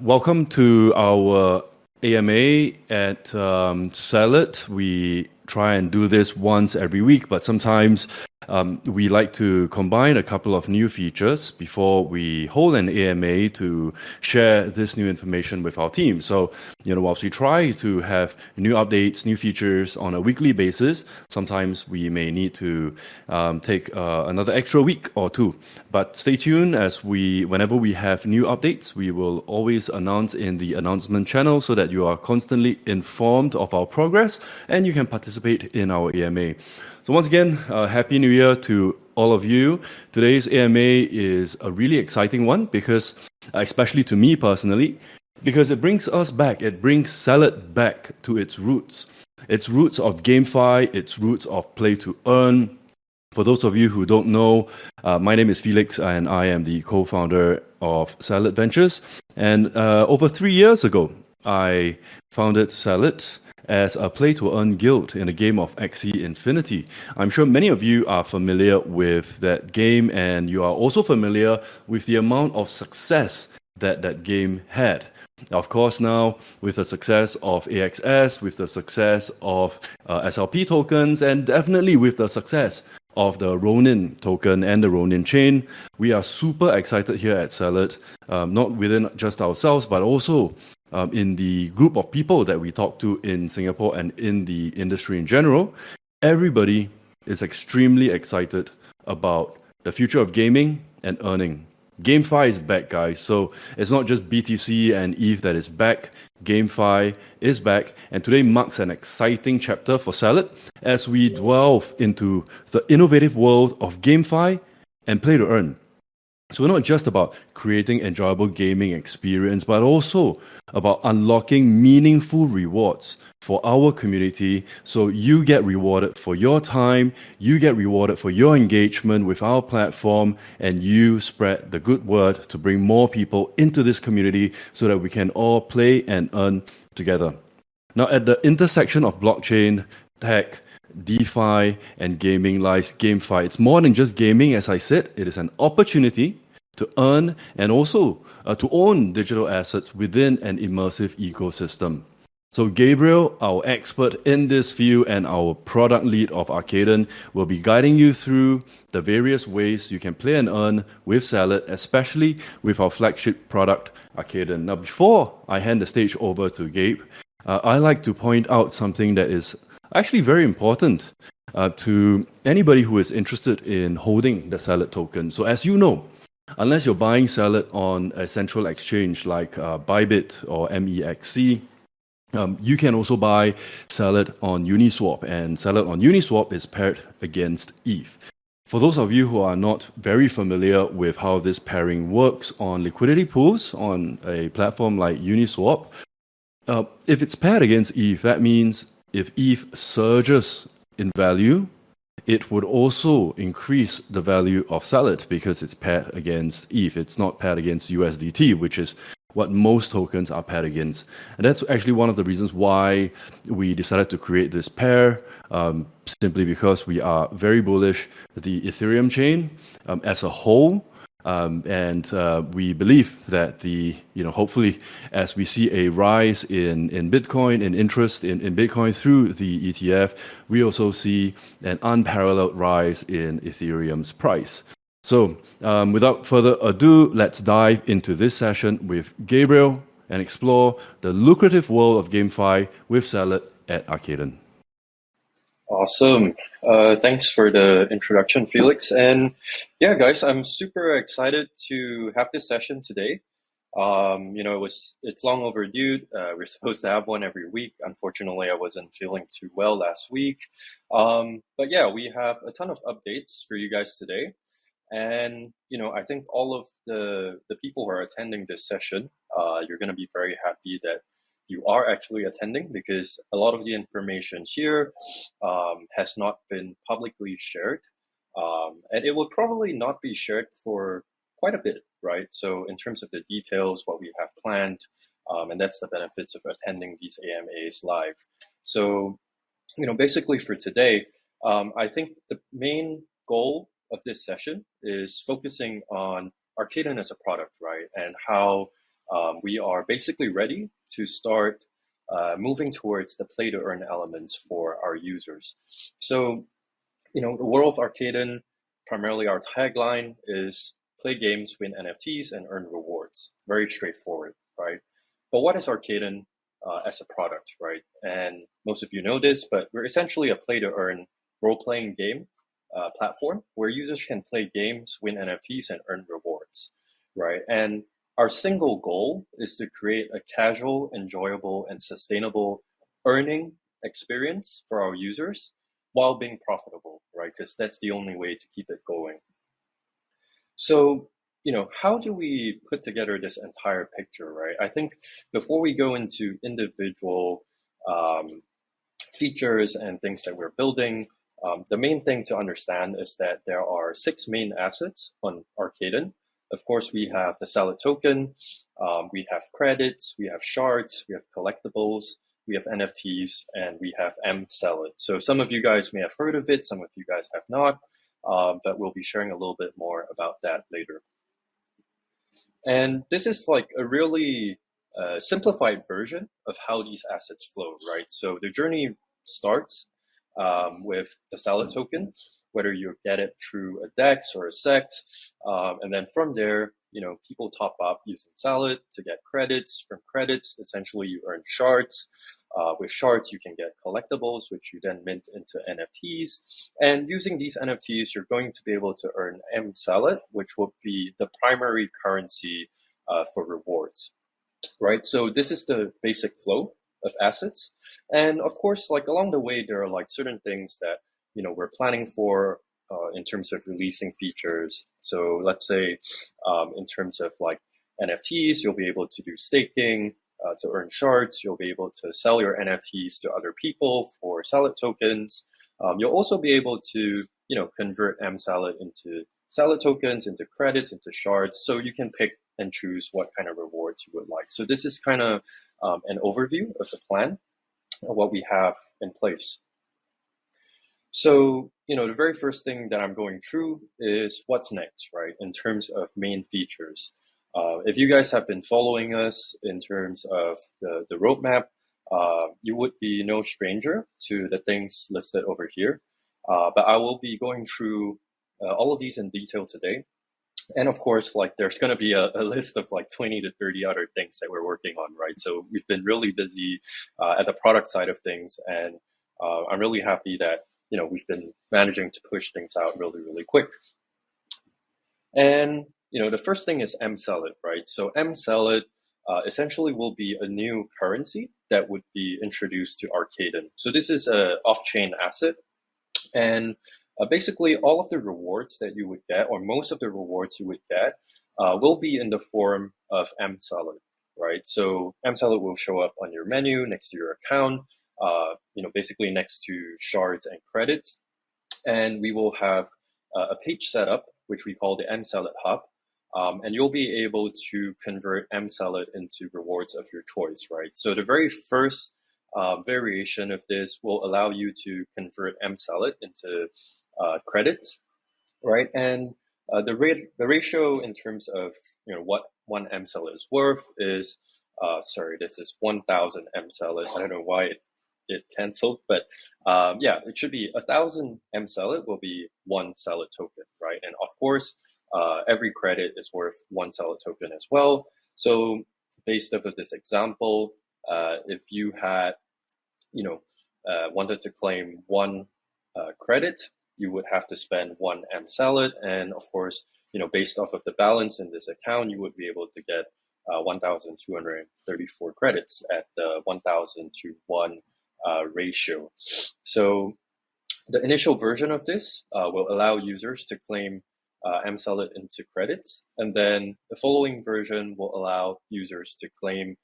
Welcome to our AMA at Salad. We try and do this once every week, but sometimes we like to combine a couple of new features before we hold an AMA to share this new information with our team. So, whilst we try to have new updates, new features on a weekly basis, sometimes we may need to take another extra week or two. But stay tuned as whenever we have new updates, we will always announce in the announcement channel so that you are constantly informed of our progress and you can participate in our AMA. So once again, Happy New Year to all of you. Today's AMA is a really exciting one because, especially to me personally, because it brings us back, it brings Salad back to its roots of GameFi, its roots of play to earn. For those of you who don't know, my name is Felix and I am the co-founder of Salad Ventures. And over 3 years ago, I founded Salad as a play-to-earn guild in a game of Axie Infinity. I'm sure many of you are familiar with that game, and you are also familiar with the amount of success that that game had. Of course, now with the success of AXS, with the success of SLP tokens, and definitely with the success of the Ronin token and the Ronin chain, we are super excited here at Salad, not within just ourselves, but also in the group of people that we talk to in Singapore and in the industry in general. Everybody is extremely excited about the future of gaming and earning. GameFi is back, guys. So it's not just BTC and ETH that is back. GameFi is back. And today marks an exciting chapter for Salad as we delve into the innovative world of GameFi and play to earn. So we're not just about creating enjoyable gaming experience, but also about unlocking meaningful rewards for our community. So you get rewarded for your time, you get rewarded for your engagement with our platform, and you spread the good word to bring more people into this community so that we can all play and earn together. Now, at the intersection of blockchain, tech, DeFi and gaming lies GameFi. It's more than just gaming, as I said. It is an opportunity to earn and also to own digital assets within an immersive ecosystem. So Gabriel, our expert in this field and our product lead of Arcaden, will be guiding you through the various ways you can play and earn with Salad, especially with our flagship product, Arcaden. Now, before I hand the stage over to Gabe, I like to point out something that is actually very important to anybody who is interested in holding the Salad token. So as you know, unless you're buying Salad on a central exchange like Bybit or MEXC, you can also buy Salad on Uniswap, and Salad on Uniswap is paired against ETH. For those of you who are not very familiar with how this pairing works on liquidity pools on a platform like Uniswap, if it's paired against ETH, that means if ETH surges in value, it would also increase the value of Salad because it's paired against ETH. It's not paired against USDT, which is what most tokens are paired against. And that's actually one of the reasons why we decided to create this pair, simply because we are very bullish the Ethereum chain as a whole. And we believe that hopefully, as we see a rise in Bitcoin, in interest in Bitcoin through the ETF, we also see an unparalleled rise in Ethereum's price. So without further ado, let's dive into this session with Gabriel and explore the lucrative world of GameFi with Salad at Arcaden. Awesome. Thanks for the introduction, Felix. And yeah, guys, I'm super excited to have this session today. It's long overdue. We're supposed to have one every week. Unfortunately, I wasn't feeling too well last week. But yeah, we have a ton of updates for you guys today. And, I think all of the people who are attending this session, you're going to be very happy that you are actually attending because a lot of the information here has not been publicly shared. And it will probably not be shared for quite a bit, right? So in terms of the details, what we have planned, and that's the benefits of attending these AMAs live. So, basically for today, I think the main goal of this session is focusing on Arcaden as a product, right? And how we are basically ready to start moving towards the play to earn elements for our users. So, the world of Arcaden, primarily our tagline is play games, win NFTs, and earn rewards. Very straightforward, right? But what is Arcaden as a product, right? And most of you know this, but we're essentially a play to earn role-playing game platform where users can play games, win NFTs, and earn rewards, right? And our single goal is to create a casual, enjoyable, and sustainable earning experience for our users while being profitable, right? Because that's the only way to keep it going. So, how do we put together this entire picture, right? I think before we go into individual features and things that we're building, the main thing to understand is that there are 6 main assets on Arcaden. Of course, we have the Salad token, we have credits, we have shards, we have collectibles, we have NFTs, and we have M-Salad. So some of you guys may have heard of it, some of you guys have not, but we'll be sharing a little bit more about that later. And this is like a really simplified version of how these assets flow, right? So the journey starts with the Salad token, whether you get it through a DEX or a SEX, and then from there, people top up using Salad to get credits. From credits, essentially you earn shards. With shards, you can get collectibles, which you then mint into NFTs. And using these NFTs, you're going to be able to earn M-Salad, which will be the primary currency for rewards, right? So this is the basic flow of assets. And of course, like along the way, there are like certain things that, we're planning for in terms of releasing features. So let's say in terms of like NFTs, you'll be able to do staking to earn shards. You'll be able to sell your NFTs to other people for Salad tokens. You'll also be able to, convert M-Salad into Salad tokens, into credits, into shards. So you can pick and choose what kind of rewards you would like. So this is kind of an overview of the plan, of what we have in place. So, the very first thing that I'm going through is what's next, right, in terms of main features. If you guys have been following us in terms of the roadmap, you would be no stranger to the things listed over here. But I will be going through all of these in detail today. And of course, like there's going to be a list of like 20 to 30 other things that we're working on, right? So we've been really busy at the product side of things. And I'm really happy that, we've been managing to push things out really, really quick. And, the first thing is M-Salad, right? So M-Salad essentially will be a new currency that would be introduced to Arcaden. So this is an off-chain asset. And basically all of the rewards that you would get, or most of the rewards you would get, will be in the form of M-Salad, right? So M-Salad will show up on your menu next to your account, basically next to shards and credits. And we will have a page set up, which we call the M-Salad Hub. And you'll be able to convert M-Salad into rewards of your choice, right? So the very first variation of this will allow you to convert M-Salad into credits, right? And the ratio in terms of what one M-Salad is worth is, this is 1,000 M-Salad. I don't know why it canceled, but it should be 1,000 M-Salad will be 1 Salad token, right? And of course, every credit is worth 1 Salad token as well. So based off of this example, if you had, wanted to claim 1 credit, you would have to spend 1 M-Salad. And of course, based off of the balance in this account, you would be able to get 1,234 credits at the 1,000 to 1 ratio. So the initial version of this will allow users to claim M-Salad into credits. And then the following version will allow users to claim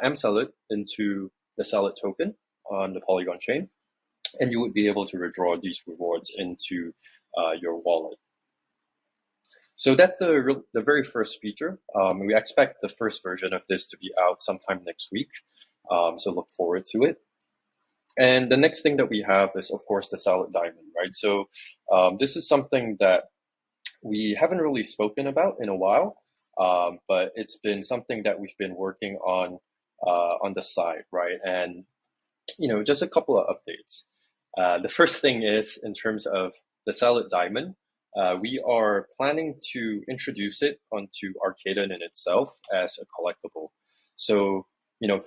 M-Salad into the Salad token on the Polygon chain. And you would be able to withdraw these rewards into your wallet. So that's the very first feature. We expect the first version of this to be out sometime next week. So look forward to it. And the next thing that we have is, of course, the Salad Diamond, right? So this is something that we haven't really spoken about in a while. but it's been something that we've been working on the side, right? And just a couple of updates. The first thing is in terms of the Salad Diamond, we are planning to introduce it onto Arcaden in itself as a collectible. So,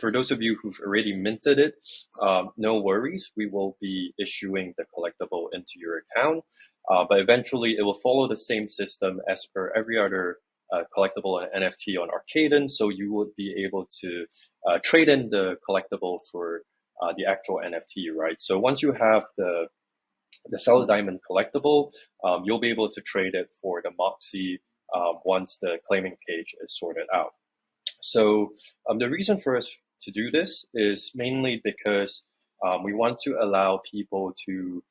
for those of you who've already minted it, no worries. We will be issuing the collectible into your account, but eventually it will follow the same system as per every other collectible and NFT on Arcaden. So you would be able to trade in the collectible for the actual NFT, right? So once you have the Cellar Diamond collectible, you'll be able to trade it for the Moxie once the claiming page is sorted out. So the reason for us to do this is mainly because we want to allow people to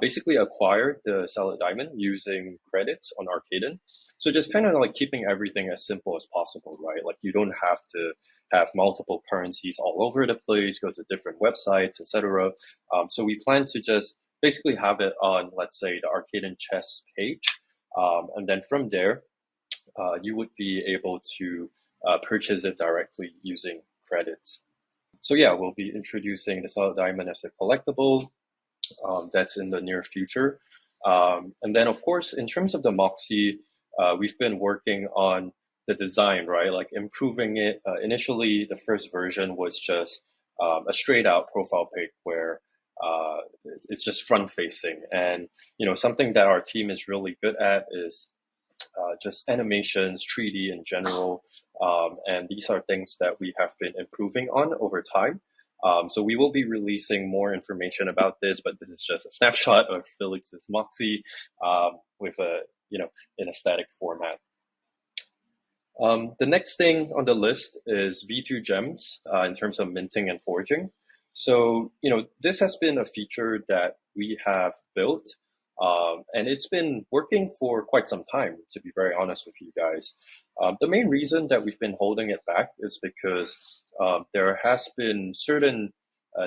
basically acquire the Cellar Diamond using credits on Arcaden. So just kind of like keeping everything as simple as possible, right? Like you don't have to have multiple currencies all over the place, go to different websites, etc. So we plan to just basically have it on, let's say, the Arcaden chess page. And then from there, you would be able to purchase it directly using credits. So yeah, we'll be introducing the Solid Diamond as a collectible. That's in the near future. And then, of course, in terms of the Moxie, we've been working on the design, right? Like improving it. Initially, the first version was just a straight out profile pic where it's just front facing. And, something that our team is really good at is just animations, 3D in general. And these are things that we have been improving on over time. So we will be releasing more information about this, but this is just a snapshot of Felix's Moxie with in a static format. The next thing on the list is V2 gems in terms of minting and forging. So, this has been a feature that we have built, and it's been working for quite some time, to be very honest with you guys. The main reason that we've been holding it back is because there has been certain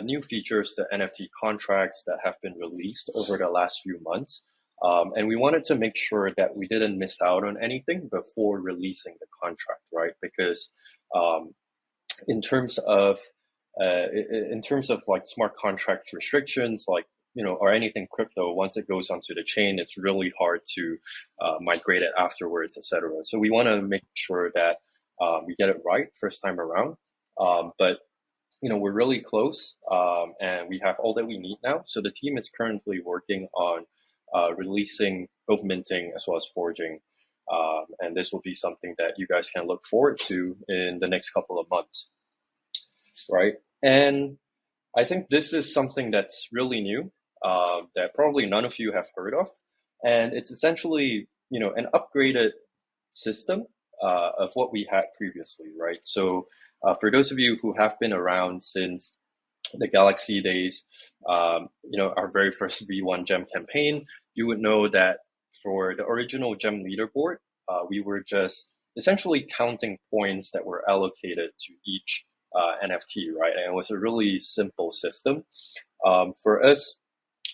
new features to NFT contracts that have been released over the last few months. And we wanted to make sure that we didn't miss out on anything before releasing the contract, right? Because in terms of like smart contract restrictions, like or anything crypto, once it goes onto the chain, it's really hard to migrate it afterwards, etc. So we want to make sure that we get it right first time around. But we're really close, and we have all that we need now. So the team is currently working on releasing both minting as well as forging. And this will be something that you guys can look forward to in the next couple of months, right? And I think this is something that's really new, that probably none of you have heard of. And it's essentially, an upgraded system of what we had previously, right? So for those of you who have been around since the Galaxy days, our very first V1 gem campaign, you would know that for the original gem leaderboard, we were just essentially counting points that were allocated to each NFT, right? And it was a really simple system. For us,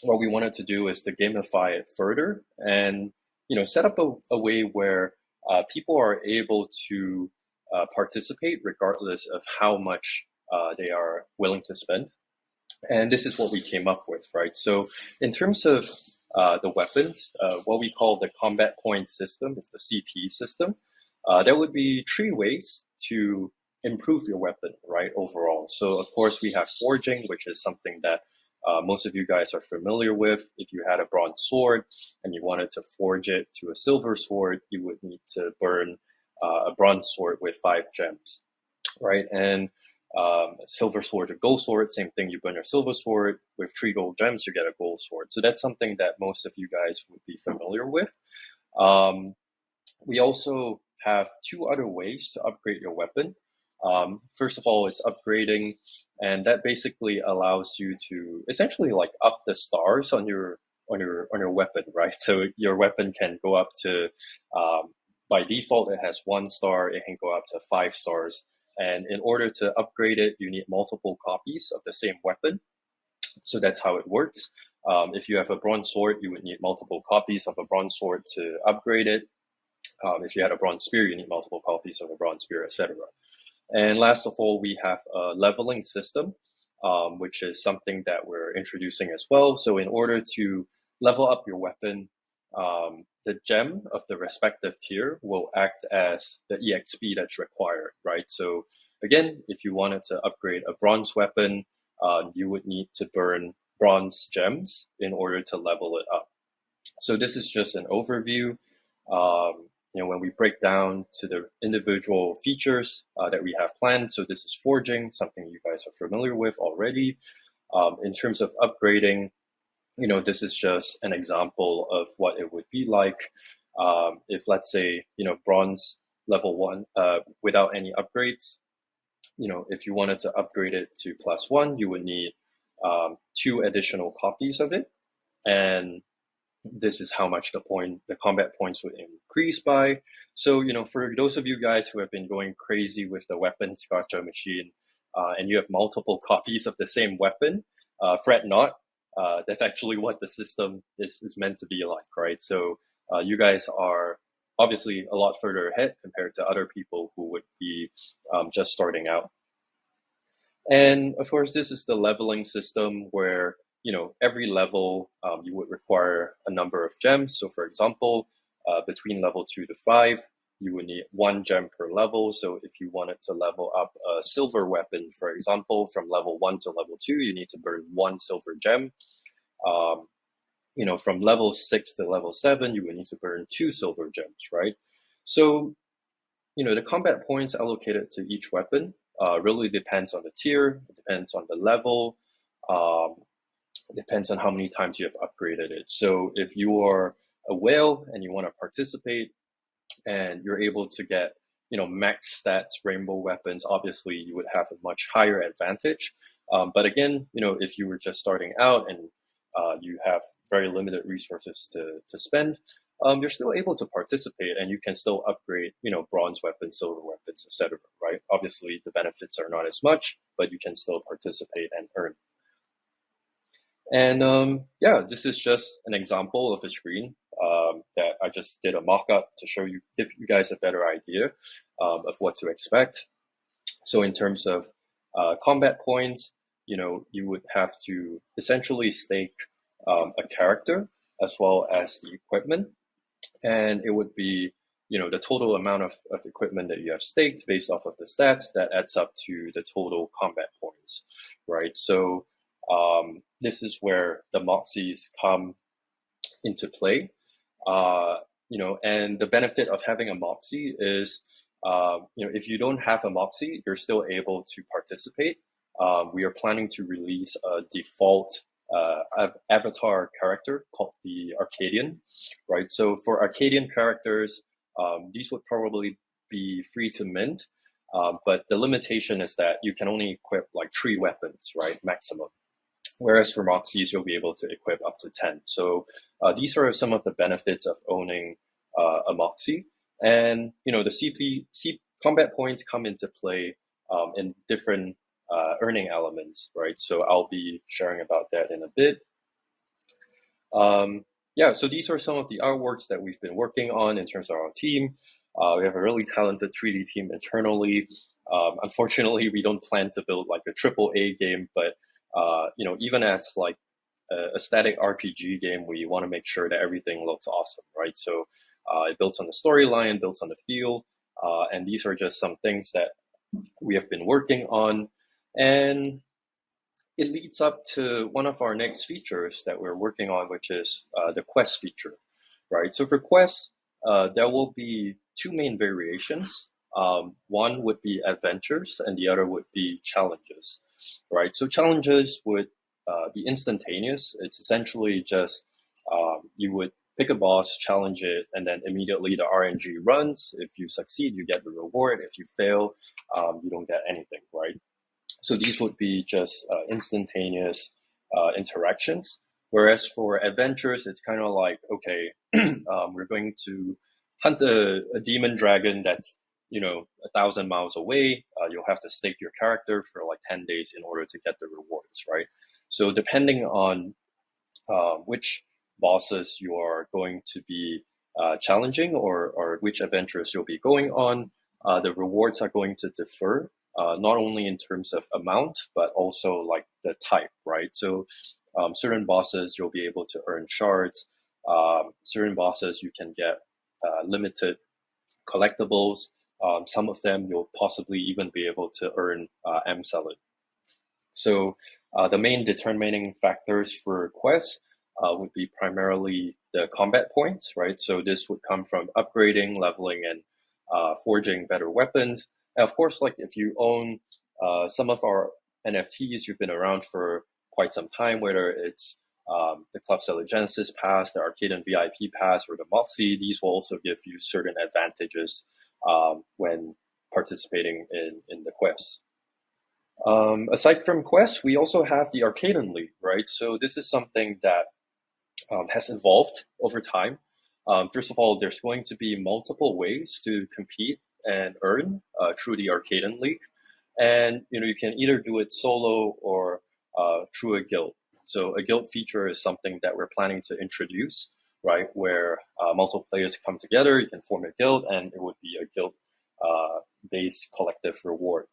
what we wanted to do is to gamify it further and, set up a way where people are able to participate regardless of how much they are willing to spend. And this is what we came up with, right? So in terms of the weapons, what we call the combat point system, it's the CP system. There would be 3 ways to improve your weapon, right, overall. So of course we have forging, which is something that most of you guys are familiar with. If you had a bronze sword and you wanted to forge it to a silver sword, you would need to burn a bronze sword with 5 gems, right? And silver sword or gold sword, same thing. You burn your silver sword with 3 gold gems, you get a gold sword. So that's something that most of you guys would be familiar with. We also have 2 other ways to upgrade your weapon. First of all, it's upgrading, and that basically allows you to essentially like up the stars on your weapon, right? So your weapon can go up to by default it has 1 star, it can go up to 5 stars. And in order to upgrade it, you need multiple copies of the same weapon. So that's how it works. If you have a bronze sword, you would need multiple copies of a bronze sword to upgrade it. If you had a bronze spear, you need multiple copies of a bronze spear, etc. And last of all, we have a leveling system, which is something that we're introducing as well. So in order to level up your weapon, the gem of the respective tier will act as the EXP that's required, right? So again, if you wanted to upgrade a bronze weapon, you would need to burn bronze gems in order to level it up. So this is just an overview. When we break down to the individual features that we have planned, so this is forging, something you guys are familiar with already. In terms of upgrading, this is just an example of what it would be like if, let's say, bronze level 1 without any upgrades. If you wanted to upgrade it to +1, you would need 2 additional copies of it, and this is how much the combat points would increase by. So, for those of you guys who have been going crazy with the weapons gacha machine, and you have multiple copies of the same weapon, fret not. That's actually what the system is meant to be like, right? So you guys are obviously a lot further ahead compared to other people who would be just starting out. And of course, this is the leveling system where every level you would require a number of gems. So for example, between level 2 to 5, you would need 1 gem per level. So if you wanted to level up a silver weapon, for example, from level 1 to level 2, you need to burn 1 silver gem. From level 6 to level 7, you would need to burn 2 silver gems, right? So, the combat points allocated to each weapon really depends on the tier, it depends on the level, depends on how many times you have upgraded it. So if you are a whale and you want to participate and you're able to get, max stats rainbow weapons, obviously you would have a much higher advantage. But again, if you were just starting out and you have very limited resources to spend, you're still able to participate and you can still upgrade, bronze weapons, silver weapons, etc. Right? Obviously, the benefits are not as much, but you can still participate and earn. And this is just an example of a screen that I just did a mock-up to give you guys a better idea of what to expect. So in terms of combat points, you would have to essentially stake a character as well as the equipment. And it would be, the total amount of equipment that you have staked based off of the stats that adds up to the total combat points, right? So this is where the Moxies come into play. And the benefit of having a Moxie is, if you don't have a Moxie, you're still able to participate. We are planning to release a default avatar character called the Arcaden, right? So for Arcadian characters, these would probably be free to mint, but the limitation is that you can only equip like 3 weapons, right, maximum. Whereas for Moxies, you'll be able to equip up to 10. So these are some of the benefits of owning a Moxie. And, the C combat points come into play in different earning elements, right? So I'll be sharing about that in a bit. So these are some of the artworks that we've been working on in terms of our team. We have a really talented 3D team internally. Unfortunately, we don't plan to build like a AAA game, but even as like a static RPG game, we want to make sure that everything looks awesome, right? So it builds on the storyline, builds on the feel, and these are just some things that we have been working on. And it leads up to one of our next features that we're working on, which is the quest feature, right? So for quests, there will be 2 main variations. One would be adventures and the other would be challenges, right? So challenges would be instantaneous. It's essentially just you would pick a boss, challenge it, and then immediately the RNG runs. If you succeed, you get the reward. If you fail, you don't get anything, right? So these would be just instantaneous interactions. Whereas for adventures, it's kind of like, okay, we're going to hunt a demon dragon that's 1,000 miles away. You'll have to stake your character for like 10 days in order to get the rewards, right? So depending on which bosses you are going to be challenging or which adventures you'll be going on, the rewards are going to differ, not only in terms of amount, but also like the type, right? So certain bosses, you'll be able to earn shards. Certain bosses, you can get limited collectibles. Some of them, you'll possibly even be able to earn M-Salad. So the main determining factors for quests would be primarily the combat points, right? So this would come from upgrading, leveling, and forging better weapons. And of course, like if you own some of our NFTs, you've been around for quite some time, whether it's the Club Seller Genesis Pass, the Arcaden VIP Pass, or the Moxie, these will also give you certain advantages when participating in the quests. Aside from quests, we also have the Arcaden League, right? So this is something that has evolved over time. First of all, there's going to be multiple ways to compete and earn through the Arcaden League, and you can either do it solo or through a guild. So a guild feature is something that we're planning to introduce, right? Where multiple players come together, you can form a guild, and it would be a guild-based collective reward.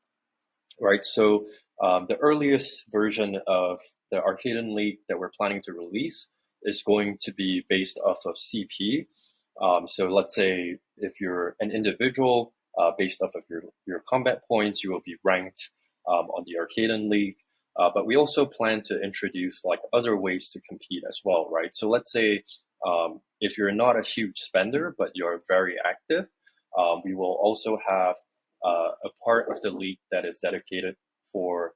Right, so the earliest version of the Arcaden League that we're planning to release is going to be based off of CP. So let's say if you're an individual, based off of your combat points, you will be ranked on the Arcaden League. But we also plan to introduce like other ways to compete as well, right? So let's say if you're not a huge spender, but you're very active, we will also have a part of the league that is dedicated for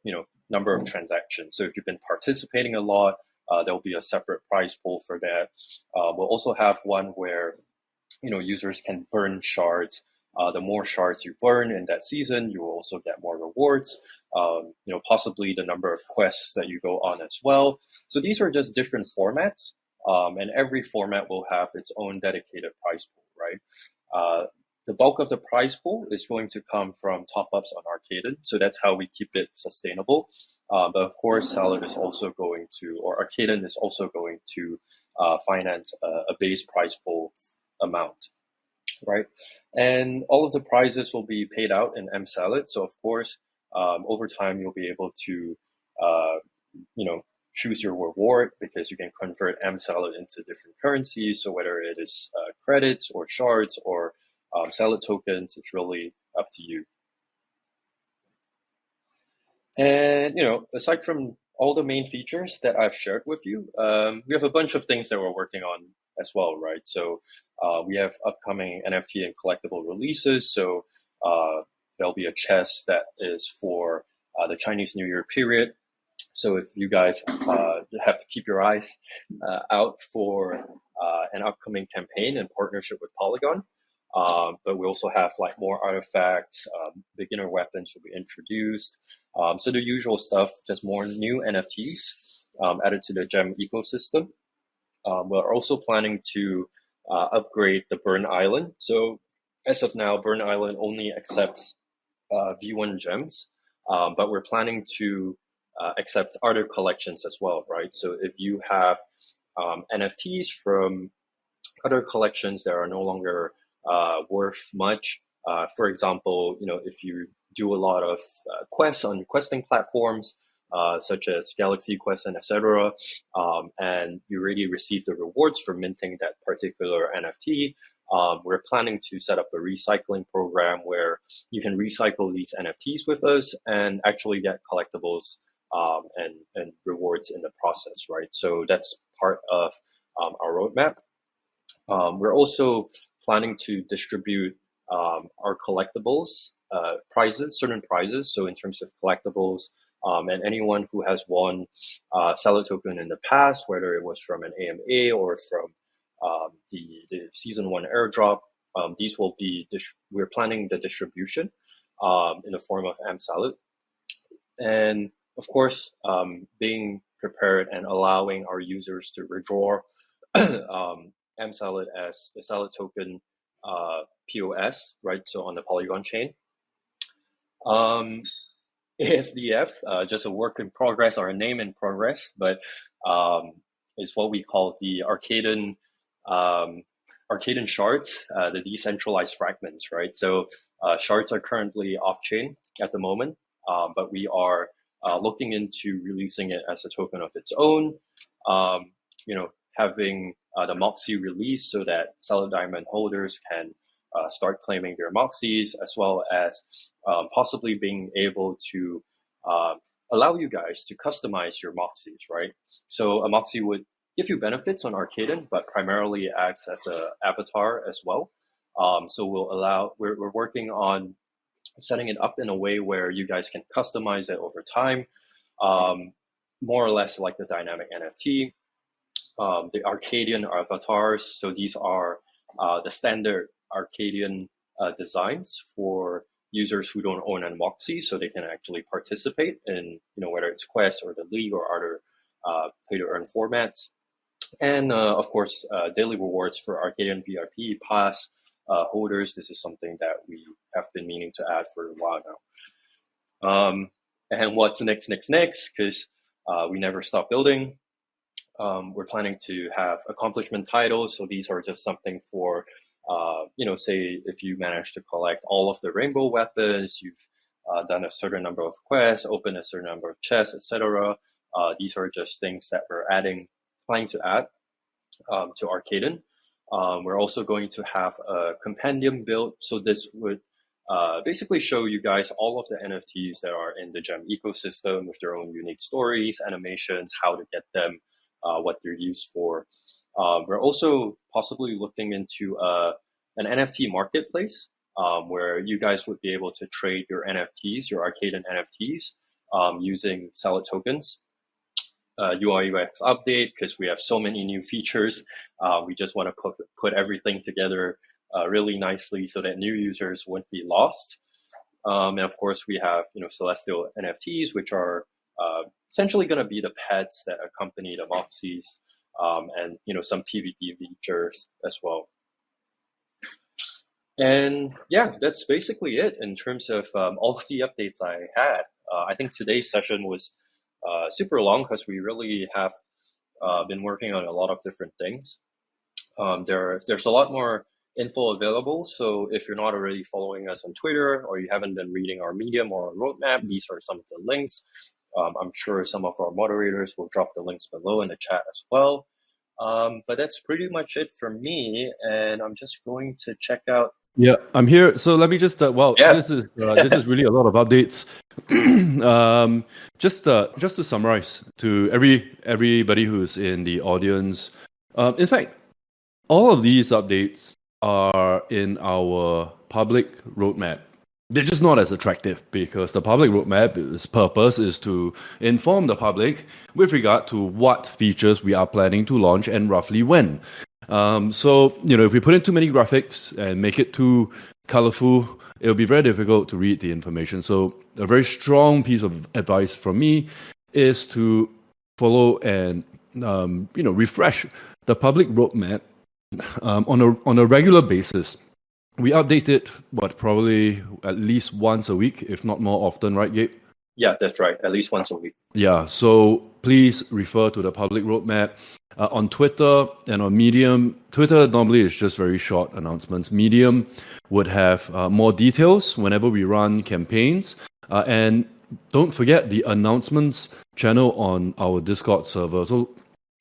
number of transactions. So if you've been participating a lot, there'll be a separate prize pool for that. We'll also have one where users can burn shards. The more shards you burn in that season, you will also get more rewards. Possibly the number of quests that you go on as well. So these are just different formats, and every format will have its own dedicated prize pool, right? The bulk of the prize pool is going to come from top-ups on Arcaden, so that's how we keep it sustainable. But of course, Salad is also going to, or Arcaden is also going to finance a base prize pool amount, right? And all of the prizes will be paid out in M-Salad, so of course, over time, you'll be able to, choose your reward because you can convert M-Salad into different currencies, so whether it is credits or shards or Salad tokens, it's really up to you. And, aside from all the main features that I've shared with you, we have a bunch of things that we're working on as well, right? So we have upcoming NFT and collectible releases. So there'll be a chest that is for the Chinese New Year period. So if you guys have to keep your eyes out for an upcoming campaign in partnership with Polygon. But we also have like more artifacts, beginner weapons will be introduced. So the usual stuff, just more new NFTs added to the gem ecosystem. We're also planning to upgrade the Burn Island. So as of now, Burn Island only accepts V1 gems, but we're planning to accept other collections as well, right? So if you have NFTs from other collections that are no longer worth much. For example, if you do a lot of quests on questing platforms, such as Galaxy Quest and etc., and you already receive the rewards for minting that particular NFT, we're planning to set up a recycling program where you can recycle these NFTs with us and actually get collectibles and rewards in the process, right? So that's part of our roadmap. We're also planning to distribute our collectibles certain prizes. So in terms of collectibles, and anyone who has won Salad token in the past, whether it was from an AMA or from the season 1 airdrop, these will be we're planning the distribution in the form of M-Salad. And of course, being prepared and allowing our users to withdraw M-Salad as the Salad token POS, right? So on the Polygon chain. ASDF, just a work in progress or a name in progress, but is what we call the Arcaden Arcaden shards, the decentralized fragments, right? So shards are currently off-chain at the moment, but we are looking into releasing it as a token of its own. Having the Moxie release so that Solid Diamond holders can start claiming their Moxies, as well as possibly being able to allow you guys to customize your Moxies, right? So a Moxie would give you benefits on Arcaden, but primarily acts as an avatar as well. So we're working on setting it up in a way where you guys can customize it over time, more or less like the dynamic NFT. The Arcadian avatars, so these are the standard Arcadian designs for users who don't own a Moxie, so they can actually participate in, whether it's Quest or the League or other pay-to-earn formats. And of course, daily rewards for Arcadian VIP Pass holders. This is something that we have been meaning to add for a while now. And what's next? Because we never stop building. We're planning to have accomplishment titles. So these are just something for, say if you manage to collect all of the rainbow weapons, you've done a certain number of quests, opened a certain number of chests, etc. These are just things that we're planning to add to Arcaden. We're also going to have a compendium built. So this would basically show you guys all of the NFTs that are in the gem ecosystem with their own unique stories, animations, how to get them, what they're used for. We're also possibly looking into an NFT marketplace where you guys would be able to trade your NFTs, your Arcaden NFTs, using Salad tokens. UI UX update, because we have so many new features. We just want to put everything together really nicely so that new users wouldn't be lost. And of course, we have Celestial NFTs, which are essentially going to be the pets that accompany the Moxies, and some PvP features as well. And yeah, that's basically it in terms of all of the updates I had. I think today's session was super long because we really have been working on a lot of different things. There's a lot more info available. So if you're not already following us on Twitter or you haven't been reading our Medium or our roadmap, these are some of the links. I'm sure some of our moderators will drop the links below in the chat as well. But that's pretty much it for me. And I'm just going to check out. Yeah, I'm here. So let me just this is really a lot of updates. Just to summarize to everybody who's in the audience. In fact, all of these updates are in our public roadmap. They're just not as attractive because the public roadmap's purpose is to inform the public with regard to what features we are planning to launch and roughly when. So, if we put in too many graphics and make it too colorful, it'll be very difficult to read the information. So a very strong piece of advice from me is to follow and, refresh the public roadmap on a regular basis. We update it, probably at least once a week, if not more often, right, Gabe? Yeah, that's right. At least once a week. Yeah, so please refer to the public roadmap. On Twitter and on Medium, Twitter normally is just very short announcements. Medium would have more details whenever we run campaigns. And don't forget the announcements channel on our Discord server. So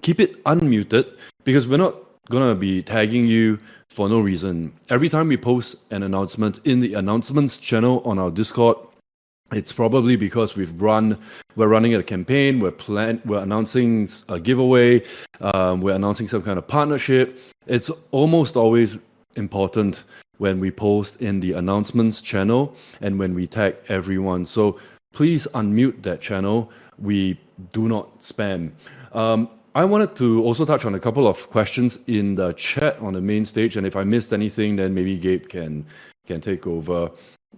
keep it unmuted because we're not going to be tagging you for no reason. Every time we post an announcement in the announcements channel on our Discord, it's probably because we're running a campaign, we're announcing a giveaway, we're announcing some kind of partnership. It's almost always important when we post in the announcements channel and when we tag everyone. So please unmute that channel. We do not spam. I wanted to also touch on a couple of questions in the chat on the main stage, and if I missed anything, then maybe Gabe can take over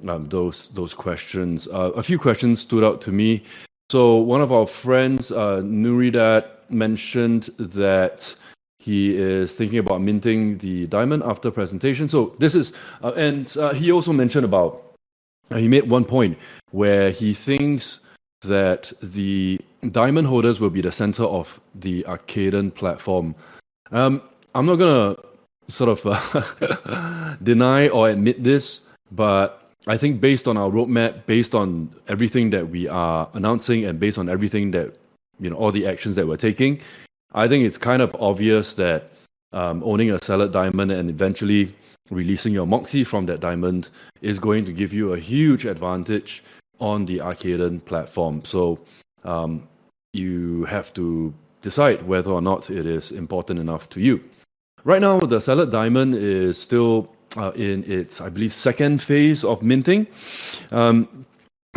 those questions. A few questions stood out to me. So one of our friends, Nuridat, mentioned that he is thinking about minting the diamond after presentation. So this is, and he also mentioned about, he made one point where he thinks that the diamond holders will be the center of the Arcaden platform. I'm not going to sort of deny or admit this, but I think based on our roadmap, based on everything that we are announcing, and based on everything that, all the actions that we're taking, I think it's kind of obvious that owning a Salad Diamond and eventually releasing your Moxie from that diamond is going to give you a huge advantage on the Arcaden platform. So you have to decide whether or not it is important enough to you. Right now, the Salad Diamond is still in its, I believe, second phase of minting. I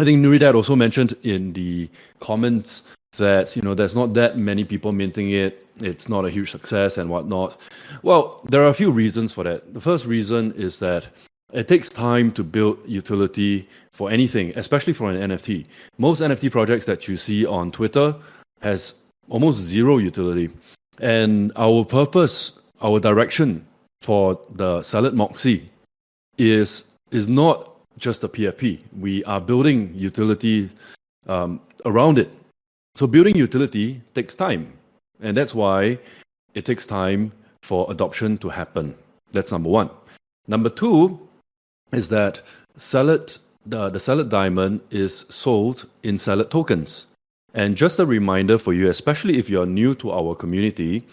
think Nuridad also mentioned in the comments that there's not that many people minting it. It's not a huge success and whatnot. Well, there are a few reasons for that. The first reason is that it takes time to build utility for anything, especially for an NFT. Most NFT projects that you see on Twitter has almost zero utility. And our purpose, our direction for the Salad Moxie is not just a PFP. We are building utility around it. So building utility takes time. And that's why it takes time for adoption to happen. That's number one. Number two is that the Salad Diamond is sold in Salad tokens. And just a reminder for you, especially if you're new to our community,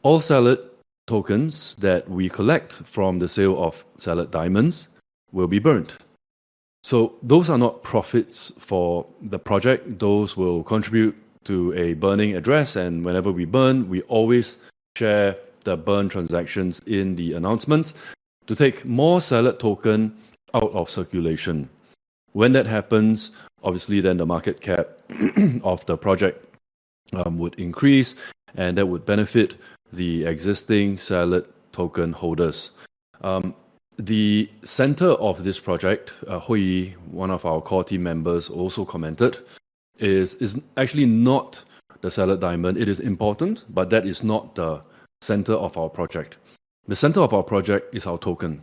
all Salad tokens that we collect from the sale of Salad Diamonds will be burnt. So those are not profits for the project. Those will contribute to a burning address. And whenever we burn, we always share the burn transactions in the announcements to take more Salad token out of circulation. When that happens, obviously then the market cap of the project would increase, and that would benefit the existing Salad token holders. The center of this project, Hui, one of our core team members, also commented, is actually not the Salad Diamond. It is important, but that is not the center of our project. The center of our project is our token.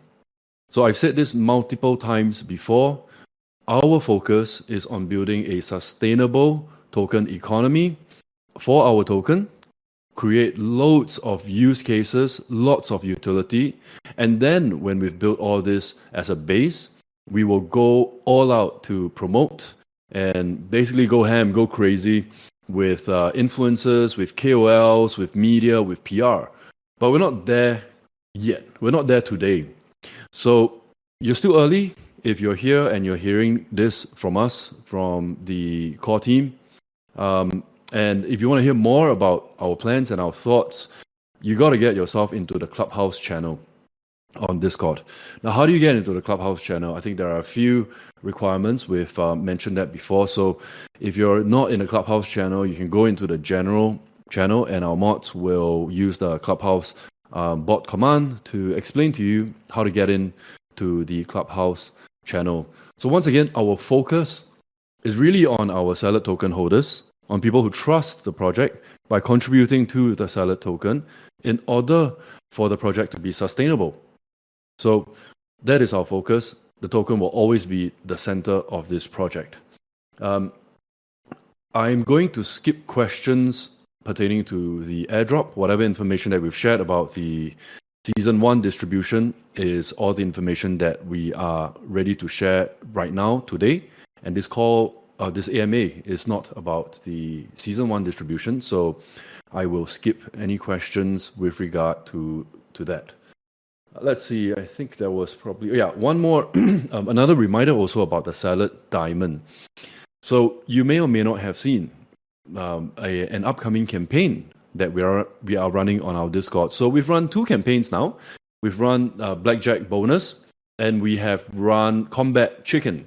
So I've said this multiple times before. Our focus is on building a sustainable token economy for our token, create loads of use cases, lots of utility, and then when we've built all this as a base, we will go all out to promote and basically go ham, go crazy with influencers, with KOLs, with media, with PR. But we're not there yet. We're not there today. So you're still early. If you're here and you're hearing this from us, from the core team, and if you want to hear more about our plans and our thoughts, you got to get yourself into the Clubhouse channel on Discord. Now, how do you get into the Clubhouse channel? I think there are a few requirements. We've mentioned that before. So if you're not in the Clubhouse channel, you can go into the general channel, and our mods will use the Clubhouse bot command to explain to you how to get in to the Clubhouse channel. So once again, our focus is really on our Salad token holders, on people who trust the project by contributing to the Salad token in order for the project to be sustainable. So that is our focus. The token will always be the center of this project. I'm going to skip questions pertaining to the airdrop. Whatever information that we've shared about the Season 1 distribution is all the information that we are ready to share right now, today. And this AMA is not about the Season 1 distribution, so I will skip any questions with regard to that. Let's see, I think there was probably... one more, another reminder also about the Salad Diamond. So you may or may not have seen an upcoming campaign that we are running on our Discord. So we've run 2 campaigns now. We've run Blackjack Bonus, and we have run Combat Chicken.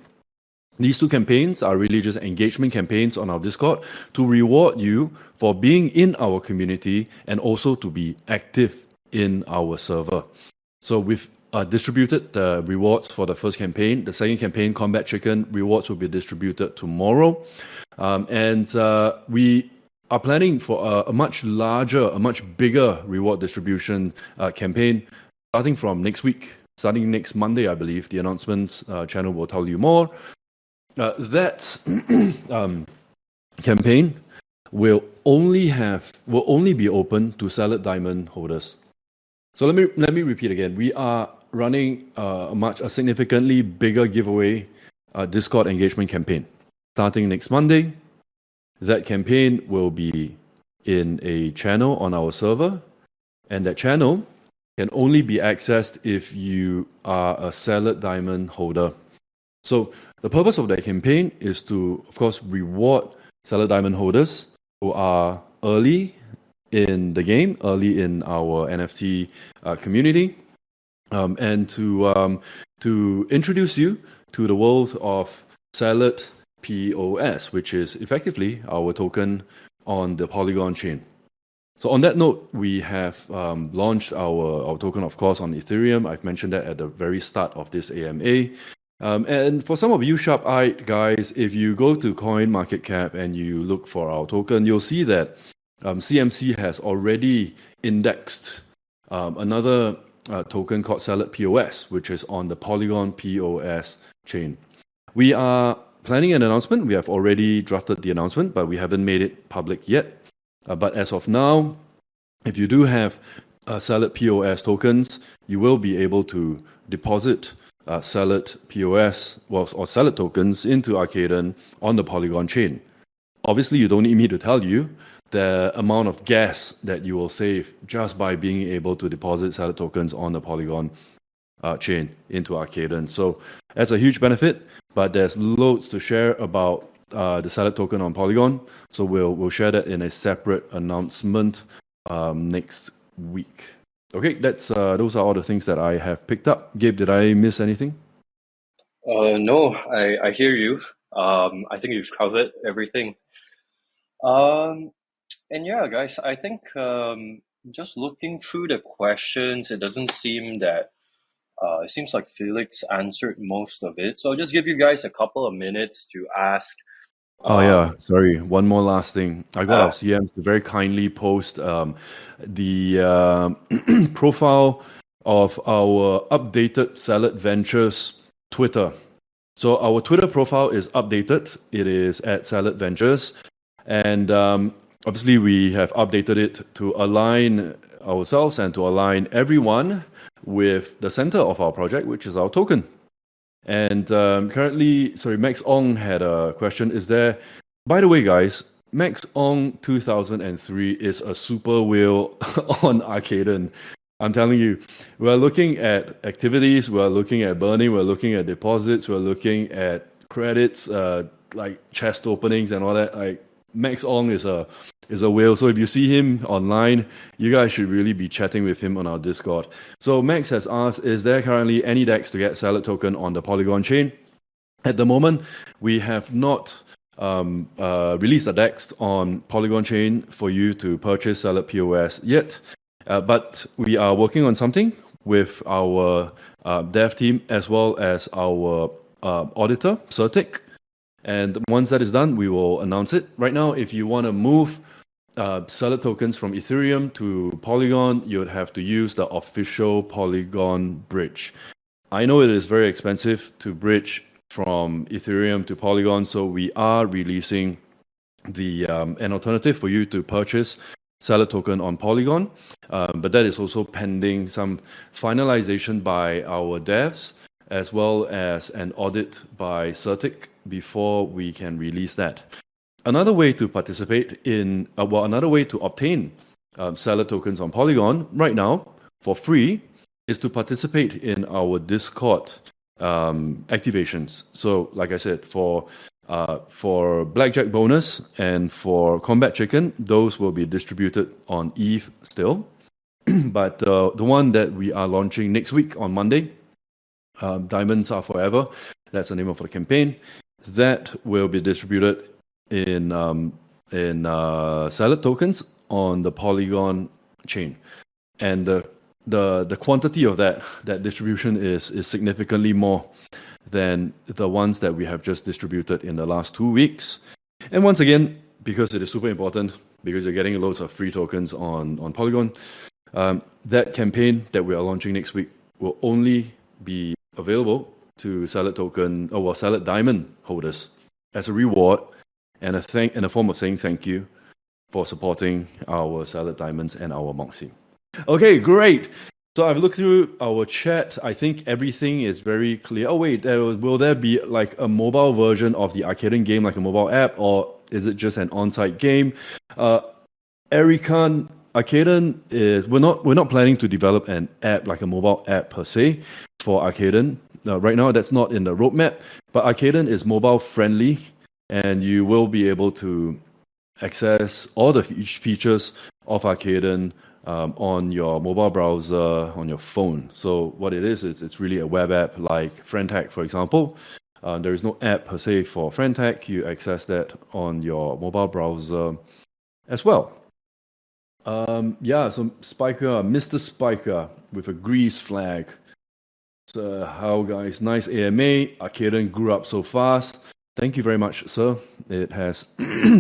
These 2 campaigns are really just engagement campaigns on our Discord to reward you for being in our community and also to be active in our server. So we've distributed the rewards for the first campaign. The second campaign, Combat Chicken, rewards will be distributed tomorrow. And we are planning for a much larger, a much bigger reward distribution campaign starting from next week, starting next Monday, I believe. The announcements channel will tell you more. That campaign will only be open to Salad Diamond holders. So let me repeat again. We are running a significantly bigger giveaway Discord engagement campaign starting next Monday. That campaign will be in a channel on our server, and that channel can only be accessed if you are a Salad Diamond holder. So the purpose of that campaign is to, of course, reward Salad Diamond holders who are early in the game, early in our NFT community, and to introduce you to the world of Salad POS, which is effectively our token on the Polygon chain. So on that note, we have launched our token, of course, on Ethereum. I've mentioned that at the very start of this AMA. And for some of you sharp-eyed guys, if you go to CoinMarketCap and you look for our token, you'll see that CMC has already indexed another token called Salad POS, which is on the Polygon POS chain. We are planning an announcement. We have already drafted the announcement, but we haven't made it public yet. But as of now, if you do have Salad POS tokens, you will be able to deposit Salad POS or Salad tokens into Arcaden on the Polygon chain. Obviously, you don't need me to tell you the amount of gas that you will save just by being able to deposit Salad tokens on the Polygon chain into Arcaden. So that's a huge benefit, but there's loads to share about the Salad token on Polygon. So we'll share that in a separate announcement next week. Okay, those are all the things that I have picked up. Gabe, did I miss anything? No, I hear you. I think you've covered everything. And yeah, guys, I think just looking through the questions, it doesn't seem that it seems like Felix answered most of it. So I'll just give you guys a couple of minutes to ask. Oh yeah, sorry. One more last thing. I got our CMs to very kindly post the profile of our updated Salad Ventures Twitter. So our Twitter profile is updated. It is at Salad Ventures, and obviously we have updated it to align ourselves and to align everyone with the center of our project, which is our token. And currently, sorry, Max Ong had a question. Is there, by the way, guys, Max Ong 2003 is a super whale on Arcaden. I'm telling you, we're looking at activities, we're looking at burning, we're looking at deposits, we're looking at credits, like chest openings and all that. Like Max Ong is a whale. So if you see him online, you guys should really be chatting with him on our Discord. So Max has asked, is there currently any DEX to get Salad token on the Polygon chain? At the moment, we have not released a DEX on Polygon chain for you to purchase Salad POS yet. But we are working on something with our dev team as well as our auditor, Certic. And once that is done, we will announce it. Right now, if you want to move Salad tokens from Ethereum to Polygon, you would have to use the official Polygon bridge. I know it is very expensive to bridge from Ethereum to Polygon, so we are releasing an alternative for you to purchase Salad token on Polygon, but that is also pending some finalization by our devs as well as an audit by Certic before we can release that. Another way to participate in, another way to obtain Salad tokens on Polygon right now for free is to participate in our Discord activations. So, like I said, for Blackjack bonus and for Combat Chicken, those will be distributed on ETH still. But the one that we are launching next week on Monday, Diamonds Are Forever, that's the name of the campaign, that will be distributed in Salad tokens on the Polygon chain. And the quantity of that distribution is significantly more than the ones that we have just distributed in the last 2 weeks. And once again, because it is super important, because you're getting loads of free tokens on Polygon, that campaign that we are launching next week will only be available to Salad token or Salad Diamond holders as a reward and a form of saying thank you for supporting our Salad Diamonds and our Moxie. Okay, great. So I've looked through our chat. I think everything is very clear. Oh wait, will there be like a mobile version of the Arcaden game, like a mobile app, or is it just an on-site game? Erican, Arcaden is we're not planning to develop an app like a mobile app per se for Arcaden. Right now, that's not in the roadmap. But Arcaden is mobile friendly, and you will be able to access all the features of Arcaden on your mobile browser, on your phone. So what it is it's really a web app like FriendTag, for example. There is no app per se for FriendTag. You access that on your mobile browser as well. So Spiker, Mr. Spiker with a grease flag. So how guys, nice AMA. Arcaden grew up so fast. Thank you very much, sir. It has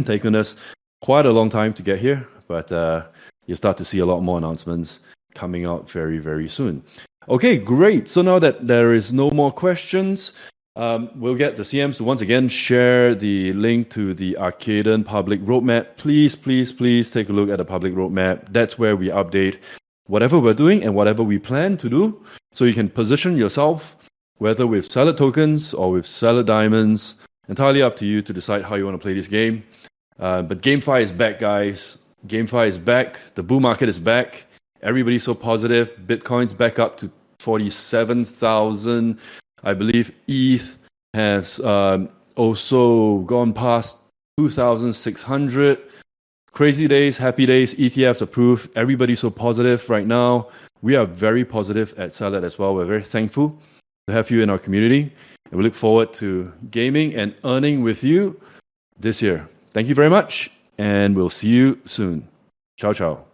taken us quite a long time to get here, but you'll start to see a lot more announcements coming out very, very soon. Okay, great. So now that there is no more questions, we'll get the CMs to once again share the link to the Arcaden public roadmap. Please, please, please take a look at the public roadmap. That's where we update whatever we're doing and whatever we plan to do. So you can position yourself, whether with Salad tokens or with Salad diamonds. Entirely up to you to decide how you want to play this game. But GameFi is back, guys. GameFi is back. The bull market is back. Everybody's so positive. Bitcoin's back up to 47,000. I believe ETH has also gone past 2,600. Crazy days, happy days. ETFs approved. Everybody's so positive right now. We are very positive at Salad as well. We're very thankful to have you in our community. And we look forward to gaming and earning with you this year. Thank you very much, and we'll see you soon. Ciao, ciao.